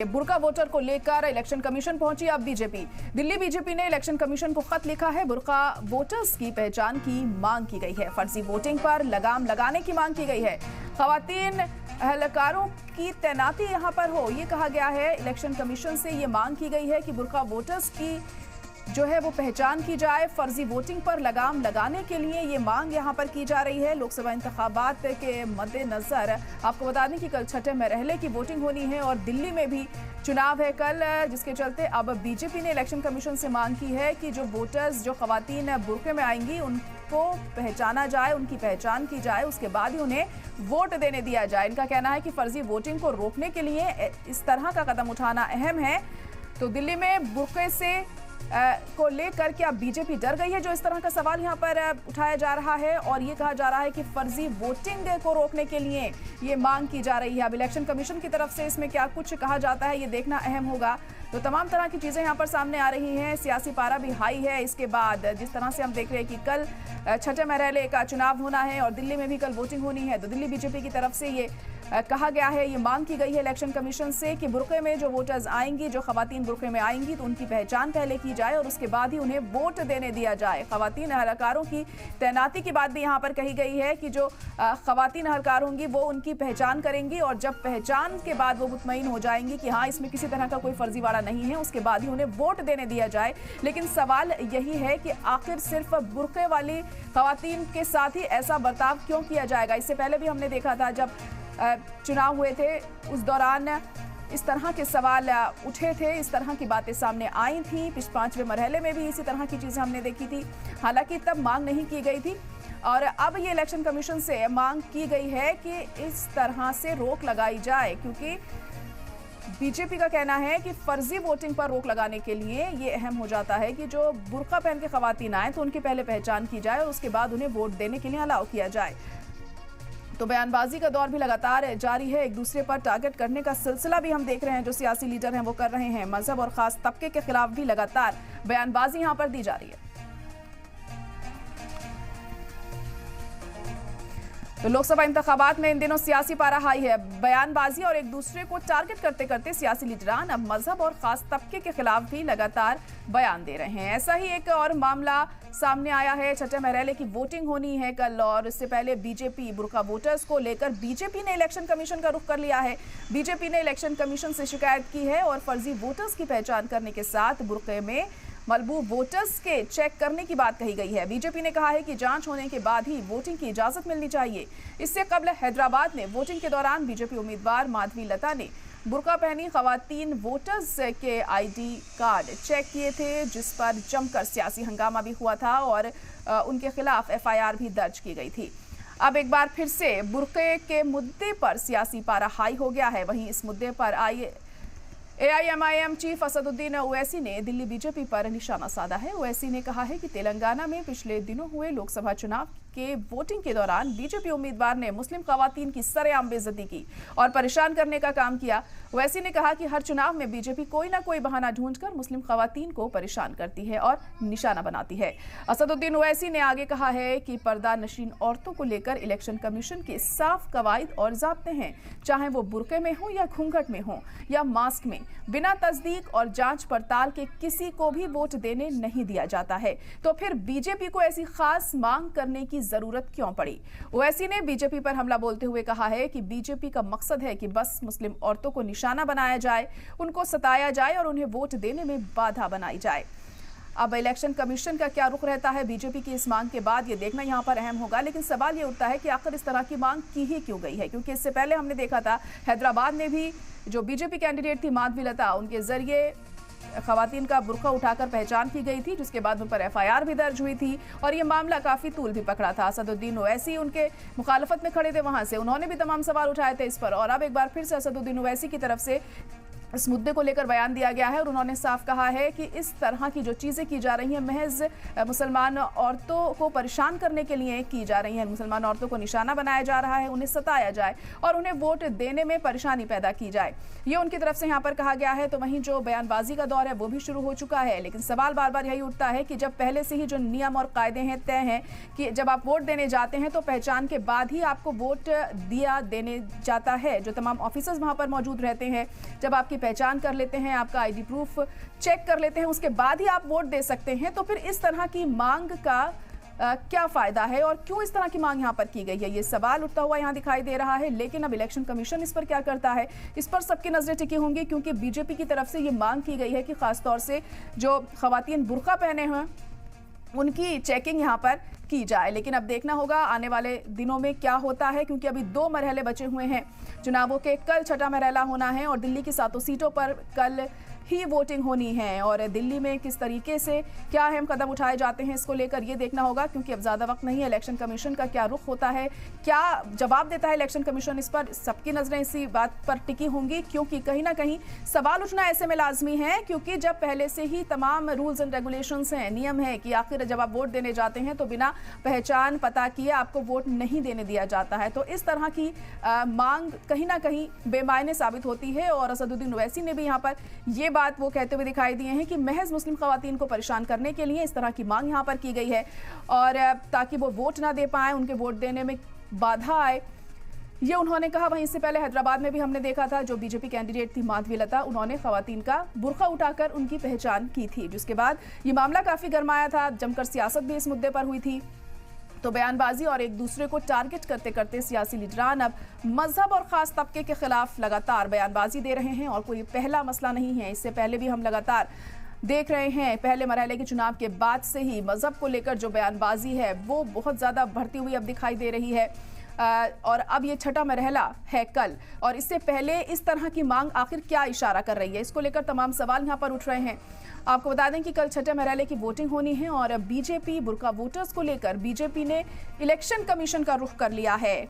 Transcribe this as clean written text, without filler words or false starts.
बुर्का voter को लेकर election commission पहुंची अब बीजेपी। दिल्ली बीजेपी ने इलेक्शन कमीशन को खत लिखा है। बुर्का वोटर्स की पहचान की मांग की गई है। फर्जी वोटिंग पर लगाम लगाने की मांग की गई है। खवातीन एहलकारों की तैनाती यहां पर हो, ये कहा गया है। इलेक्शन कमीशन से ये मांग की गई है कि बुर्का वोटर्स की जो है वो पहचान की जाए। फर्जी वोटिंग पर लगाम लगाने के लिए ये मांग यहां पर की जा रही है। लोकसभा इंतखाबात के मद्देनजर आपको बता दें कि कल छठे मरहले की वोटिंग होनी है और दिल्ली में भी चुनाव है कल, जिसके चलते अब बीजेपी ने इलेक्शन कमीशन से मांग की है कि जो वोटर्स, जो खवातीन बुर्के में आएंगी, उनको पहचाना जाए, उनकी पहचान की जाए, उसके बाद ही उन्हें वोट देने दिया जाए। इनका कहना है कि फर्जी वोटिंग को रोकने के लिए इस तरह का कदम उठाना अहम है। तो दिल्ली में बुर्के से को लेकर क्या बीजेपी डर गई है, जो इस तरह का सवाल यहां पर उठाया जा रहा है और ये कहा जा रहा है कि फर्जी वोटिंग को रोकने के लिए ये मांग की जा रही है। अब इलेक्शन कमीशन की तरफ से इसमें क्या कुछ कहा जाता है, ये देखना अहम होगा। तो तमाम तरह की चीजें यहां पर सामने आ रही हैं। सियासी पारा भी हाई है। इसके बाद जिस तरह से हम देख रहे हैं कि कल छठे मरहले का चुनाव होना है और दिल्ली में भी कल वोटिंग होनी है, तो दिल्ली बीजेपी की तरफ से ये कहा गया है, ये मांग की गई है इलेक्शन कमीशन से कि बुर्के में जो वोटर्स आएंगी, जो खवातीन बुर्के में आएंगी, तो उनकी पहचान पहले की जाए और उसके बाद ही उन्हें वोट देने दिया जाए। खवातीन एहलकारों की तैनाती की बात भी यहाँ पर कही गई है कि जो खवातीन एहलकार होंगी वो उनकी पहचान करेंगी और जब पहचान के बाद वो मुतमईन हो जाएंगी कि हाँ, इसमें किसी तरह का कोई फर्जीवाड़ा नहीं है, उसके बाद ही उन्हें वोट देने दिया जाए। लेकिन सवाल यही है कि आखिर सिर्फ बुर्के वाली खवातीन के साथ ही ऐसा बर्ताव क्यों किया जाएगा। इससे पहले भी हमने देखा था जब चुनाव हुए थे, उस दौरान इस तरह के सवाल उठे थे, इस तरह की बातें सामने आई थी। 5वें मरहले में भी इसी तरह की चीजें हमने देखी थी। हालांकि तब मांग नहीं की गई थी और अब ये इलेक्शन कमीशन से मांग की गई है कि इस तरह से रोक लगाई जाए, क्योंकि बीजेपी का कहना है कि फर्जी वोटिंग पर रोक लगाने के लिए ये अहम हो जाता है कि जो बुर्का पहन के खवातीन आए तो उनकी पहले पहचान की जाए और उसके बाद उन्हें वोट देने के लिए अलाउ किया जाए। तो बयानबाजी का दौर भी लगातार जारी है। एक दूसरे पर टारगेट करने का सिलसिला भी हम देख रहे हैं, जो सियासी लीडर हैं वो कर रहे हैं। मजहब और खास तबके के खिलाफ भी लगातार बयानबाजी यहां पर दी जा रही है। तो लोकसभा इंतखाबात में इन दिनों सियासी पारा हाई है। बयानबाजी और एक दूसरे को टारगेट करते करते सियासी लीडरान अब मजहब और खास तबके के खिलाफ भी लगातार बयान दे रहे हैं। ऐसा ही एक और मामला सामने आया है। छठे मरहले की वोटिंग होनी है कल और इससे पहले बीजेपी बुर्का वोटर्स को लेकर बीजेपी ने इलेक्शन कमीशन का रुख कर लिया है। बीजेपी ने इलेक्शन कमीशन से शिकायत की है और फर्जी वोटर्स की पहचान करने के साथ बुर्के में मलबू वोटर्स के चेक करने की बात कही गई है। बीजेपी ने कहा है कि जांच होने के बाद ही वोटिंग की इजाजत मिलनी चाहिए। इससे कबल हैदराबाद में वोटिंग के दौरान बीजेपी उम्मीदवार माधवी लता ने बुर्का पहनी खवातीन वोटर्स के आईडी कार्ड चेक किए थे, जिस पर जमकर सियासी हंगामा भी हुआ था और उनके खिलाफ एफआईआर भी दर्ज की गई थी। अब एक बार फिर से बुर्के के मुद्दे पर सियासी पारा हाई हो गया है। वहीं इस मुद्दे पर एआईएमआईएम चीफ असदुद्दीन ओवैसी ने दिल्ली बीजेपी पर निशाना साधा है। ओवैसी ने कहा है कि तेलंगाना में पिछले दिनों हुए लोकसभा चुनाव के वोटिंग के दौरान बीजेपी उम्मीदवार ने मुस्लिम खवातीन की सरेआम बेइज्जती की और परेशान करने का काम किया। ओवैसी ने कहा कि हर चुनाव में बीजेपी कोई ना कोई बहाना ढूंढकर मुस्लिम खवातीन को परेशान करती है और निशाना बनाती है। असदुद्दीन ओवैसी ने आगे कहा है कि पर्दा नशीन औरतों को लेकर इलेक्शन कमीशन के साफ कवायद और ज़ाब्ते हैं, चाहे वो बुर्के में हो या घूंघट में हो या मास्क में। बिना तस्दीक और जांच पड़ताल के किसी को भी वोट देने नहीं दिया जाता है। तो फिर बीजेपी को ऐसी खास मांग करने की जरूरत क्यों पड़ी? ओवैसी ने बीजेपी पर हमला बोलते हुए कहा है कि बीजेपी का मकसद है कि बस मुस्लिम औरतों को निशाना बनाया जाए, उनको सताया जाए और उन्हें वोट देने में बाधा बनाई जाए। अब इलेक्शन कमीशन का क्या रुख रहता है बीजेपी की इस मांग के बाद, ये देखना यहाँ पर अहम होगा। लेकिन सवाल ये उठता है कि आखिर इस तरह की मांग की ही क्यों गई है, क्योंकि इससे पहले हमने देखा था हैदराबाद में भी जो बीजेपी कैंडिडेट थी माधवी लता, उनके जरिए खवातीन का बुर्का उठाकर पहचान की गई थी, जिसके बाद उन पर एफआईआर भी दर्ज हुई थी और ये मामला काफी तूल भी पकड़ा था। असदुद्दीन ओवैसी उनके मुखालफत में खड़े थे, वहां से उन्होंने भी तमाम सवाल उठाए थे इस पर और अब एक बार फिर से असदुद्दीन ओवैसी की तरफ से इस मुद्दे को लेकर बयान दिया गया है और उन्होंने साफ कहा है कि इस तरह की जो चीज़ें की जा रही हैं महज मुसलमान औरतों को परेशान करने के लिए की जा रही हैं। मुसलमान औरतों को निशाना बनाया जा रहा है, उन्हें सताया जाए और उन्हें वोट देने में परेशानी पैदा की जाए, ये उनकी तरफ से यहाँ पर कहा गया है। तो वहीं जो बयानबाजी का दौर है वो भी शुरू हो चुका है। लेकिन सवाल बार बार यही उठता है कि जब पहले से ही जो नियम और कायदे हैं तय हैं कि जब आप वोट देने जाते हैं तो पहचान के बाद ही आपको वोट दिया देने जाता है। जो तमाम ऑफिसर्स वहाँ पर मौजूद रहते हैं, जब आपकी पहचान कर लेते हैं, आपका आईडी प्रूफ चेक कर लेते हैं, उसके बाद ही आप वोट दे सकते हैं। तो फिर इस तरह की मांग का क्या फायदा है और क्यों इस तरह की मांग यहां पर की गई है, ये सवाल उठता हुआ यहां दिखाई दे रहा है। लेकिन अब इलेक्शन कमीशन इस पर क्या करता है, इस पर सबकी नजरें टिकी होंगी, क्योंकि बीजेपी की तरफ से ये मांग की गई है कि खासतौर से जो खवातीन बुर्का पहने हुए उनकी चेकिंग यहां पर की जाए। लेकिन अब देखना होगा आने वाले दिनों में क्या होता है, क्योंकि अभी 2 मरहले बचे हुए हैं चुनावों के। कल छठा मरहला होना है और दिल्ली की 7 सीटों पर कल ही वोटिंग होनी है। और दिल्ली में किस तरीके से क्या अहम कदम उठाए जाते हैं इसको लेकर ये देखना होगा, क्योंकि अब ज़्यादा वक्त नहीं है। इलेक्शन कमीशन का क्या रुख होता है, क्या जवाब देता है इलेक्शन कमीशन, इस पर सबकी नजरें इसी बात पर टिकी होंगी। क्योंकि कहीं ना कहीं सवाल उठना ऐसे में लाजमी है, क्योंकि जब पहले से ही तमाम रूल्स एंड रेगुलेशंस हैं, नियम है कि आखिर जब आप वोट देने जाते हैं तो बिना पहचान पता किए आपको वोट नहीं देने दिया जाता है। तो इस तरह की मांग कहीं ना कहीं बेमायने साबित होती है। और असदुद्दीन ओवैसी ने भी यहाँ पर ये बात वो कहते हुए दिखाई दिए हैं कि महज मुस्लिम खवातीन को परेशान करने के लिए इस तरह की मांग यहाँ पर की गई है, और ताकि वो वोट ना दे पाए, उनके वोट देने में बाधा आए, ये उन्होंने कहा। वहीं इससे पहले हैदराबाद में भी हमने देखा था, जो बीजेपी कैंडिडेट थी माधवी लता, उन्होंने खवातीन का बुर्का उठाकर उनकी पहचान की थी, जिसके बाद ये मामला काफी गरमाया था। जमकर सियासत भी इस मुद्दे पर हुई थी। तो बयानबाजी और एक दूसरे को टारगेट करते करते सियासी लीडरान अब मजहब और खास तबके के खिलाफ लगातार बयानबाजी दे रहे हैं। और कोई पहला मसला नहीं है, इससे पहले भी हम लगातार देख रहे हैं, पहले मरहले के चुनाव के बाद से ही मजहब को लेकर जो बयानबाजी है वो बहुत ज़्यादा बढ़ती हुई अब दिखाई दे रही है। और अब ये छठा मरहला है कल, और इससे पहले इस तरह की मांग आखिर क्या इशारा कर रही है, इसको लेकर तमाम सवाल यहाँ पर उठ रहे हैं। आपको बता दें कि कल छठे मरहले की वोटिंग होनी है और बीजेपी बुर्का वोटर्स को लेकर बीजेपी ने इलेक्शन कमीशन का रुख कर लिया है।